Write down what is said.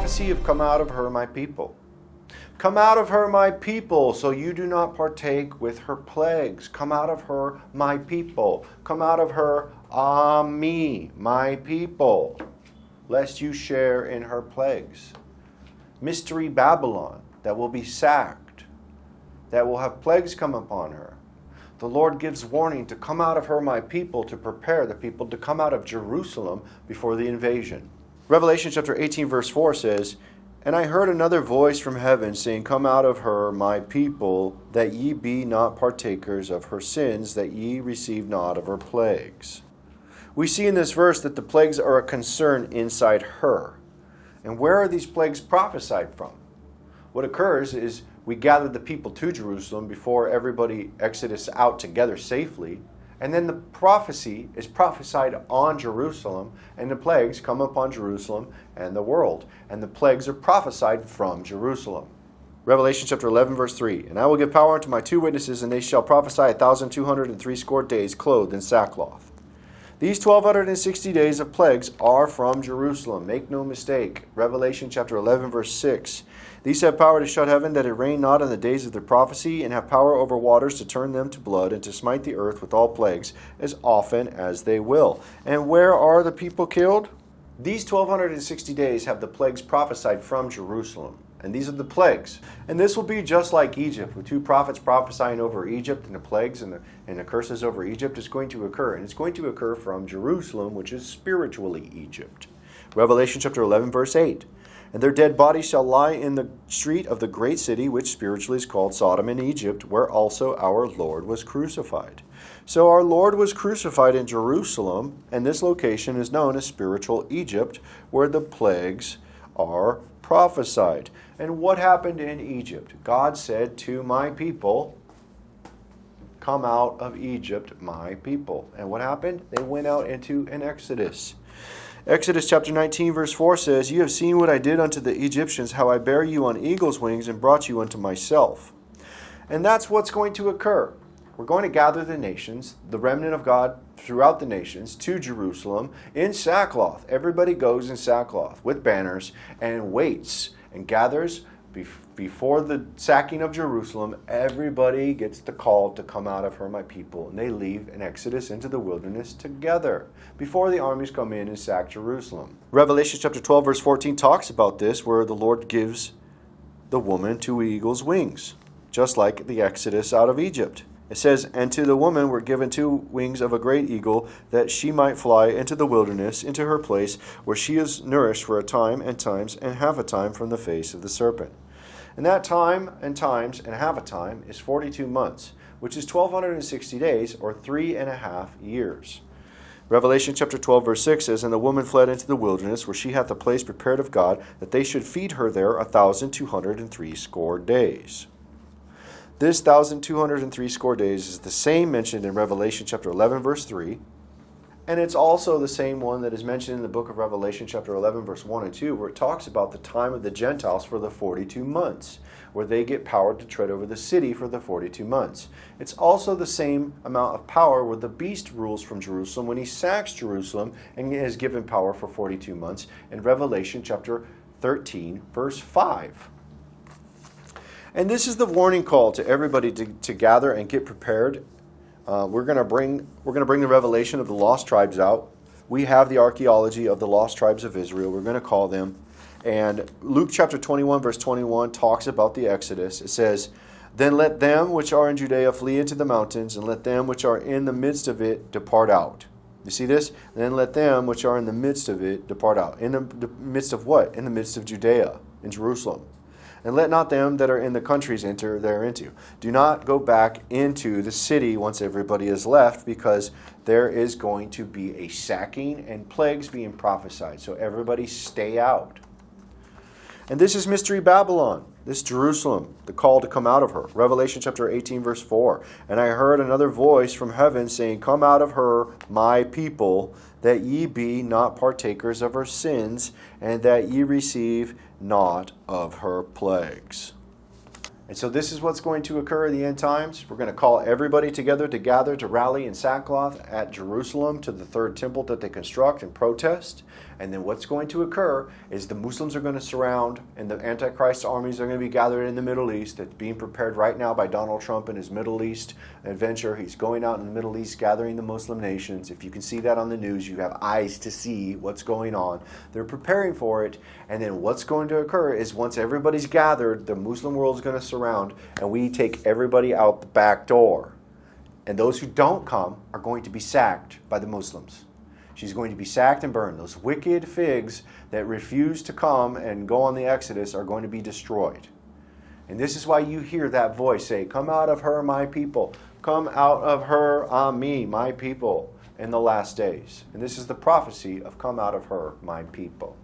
prophecy of come out of her, my people. Come out of her, my people, so you do not partake with her plagues. Come out of her, my people. Come out of her, me, my people, lest you share in her plagues. Mystery Babylon, that will be sacked, that will have plagues come upon her. The Lord gives warning to come out of her, my people, to prepare the people to come out of Jerusalem before the invasion. Revelation chapter 18, verse 4 says, And I heard another voice from heaven saying, Come out of her, my people, that ye be not partakers of her sins, that ye receive not of her plagues. We see in this verse that the plagues are a concern inside her. And where are these plagues prophesied from? What occurs is we gather the people to Jerusalem before everybody exodus out together safely. And then the prophecy is prophesied on Jerusalem, and the plagues come upon Jerusalem and the world. And the plagues are prophesied from Jerusalem. Revelation chapter 11, verse 3. And I will give power unto my 2 witnesses, and they shall prophesy 1,260 days, clothed in sackcloth. These 1,260 days of plagues are from Jerusalem. Make no mistake. Revelation chapter 11, verse 6. These have power to shut heaven, that it rain not in the days of their prophecy, and have power over waters to turn them to blood, and to smite the earth with all plagues, as often as they will. And where are the people killed? These 1,260 days have the plagues prophesied from Jerusalem. And these are the plagues. And this will be just like Egypt, with 2 prophets prophesying over Egypt, and the plagues and the curses over Egypt is going to occur. And it's going to occur from Jerusalem, which is spiritually Egypt. Revelation chapter 11, verse 8. And their dead bodies shall lie in the street of the great city, which spiritually is called Sodom and Egypt, where also our Lord was crucified. So our Lord was crucified in Jerusalem, and this location is known as spiritual Egypt, where the plagues are prophesied. And what happened in Egypt? God said to my people, Come out of Egypt, my people. And what happened? They went out into an exodus. Exodus chapter 19, verse 4 says, You have seen what I did unto the Egyptians, how I bare you on eagle's wings and brought you unto myself. And that's what's going to occur. We're going to gather the nations, the remnant of God throughout the nations, to Jerusalem in sackcloth. Everybody goes in sackcloth with banners and waits and gathers before the sacking of Jerusalem. Everybody gets the call to come out of her, my people, and they leave in exodus into the wilderness together before the armies come in and sack Jerusalem. Revelation chapter 12, verse 14 talks about this, where the Lord gives the woman 2 eagles' wings, just like the exodus out of Egypt. It says, And to the woman were given 2 wings of a great eagle, that she might fly into the wilderness, into her place, where she is nourished for a time and times and half a time from the face of the serpent. And that time and times and half a time is 42 months, which is 1,260 days, or 3.5 years. Revelation chapter 12, verse 6 says, And the woman fled into the wilderness, where she hath a place prepared of God, that they should feed her there 1,260 days. This 1,260 days is the same mentioned in Revelation chapter 11, verse 3. And it's also the same one that is mentioned in the book of Revelation chapter 11, verse 1 and 2, where it talks about the time of the Gentiles for the 42 months, where they get power to tread over the city for the 42 months. It's also the same amount of power where the beast rules from Jerusalem when he sacks Jerusalem and is given power for 42 months in Revelation chapter 13, verse 5. And this is the warning call to everybody to gather and get prepared. We're going to bring the revelation of the lost tribes out. We have the archaeology of the lost tribes of Israel. We're going to call them. And Luke chapter 21, verse 21 talks about the Exodus. It says, Then let them which are in Judea flee into the mountains, and let them which are in the midst of it depart out. You see this? Then let them which are in the midst of it depart out. In the midst of what? In the midst of Judea, in Jerusalem. And let not them that are in the countries enter thereinto. Do not go back into the city once everybody is left, because there is going to be a sacking and plagues being prophesied. So everybody stay out. And this is Mystery Babylon, this Jerusalem, the call to come out of her. Revelation chapter 18, verse 4. And I heard another voice from heaven saying, Come out of her, my people, that ye be not partakers of her sins, and that ye receive not of her plagues. And so this is what's going to occur in the end times. We're going to call everybody together to gather to rally in sackcloth at Jerusalem to the third temple that they construct and protest. And then what's going to occur is the Muslims are going to surround, and the Antichrist armies are going to be gathered in the Middle East. It's being prepared right now by Donald Trump and his Middle East adventure. He's going out in the Middle East gathering the Muslim nations. If you can see that on the news, you have eyes to see what's going on. They're preparing for it. And then what's going to occur is once everybody's gathered, the Muslim world is going to surround, and we take everybody out the back door. And those who don't come are going to be sacked by the Muslims. She's going to be sacked and burned. Those wicked figs that refuse to come and go on the Exodus are going to be destroyed. And this is why you hear that voice say, "Come out of her, my people. Come out of her, me, my people, in the last days." And this is the prophecy of "come out of her, my people."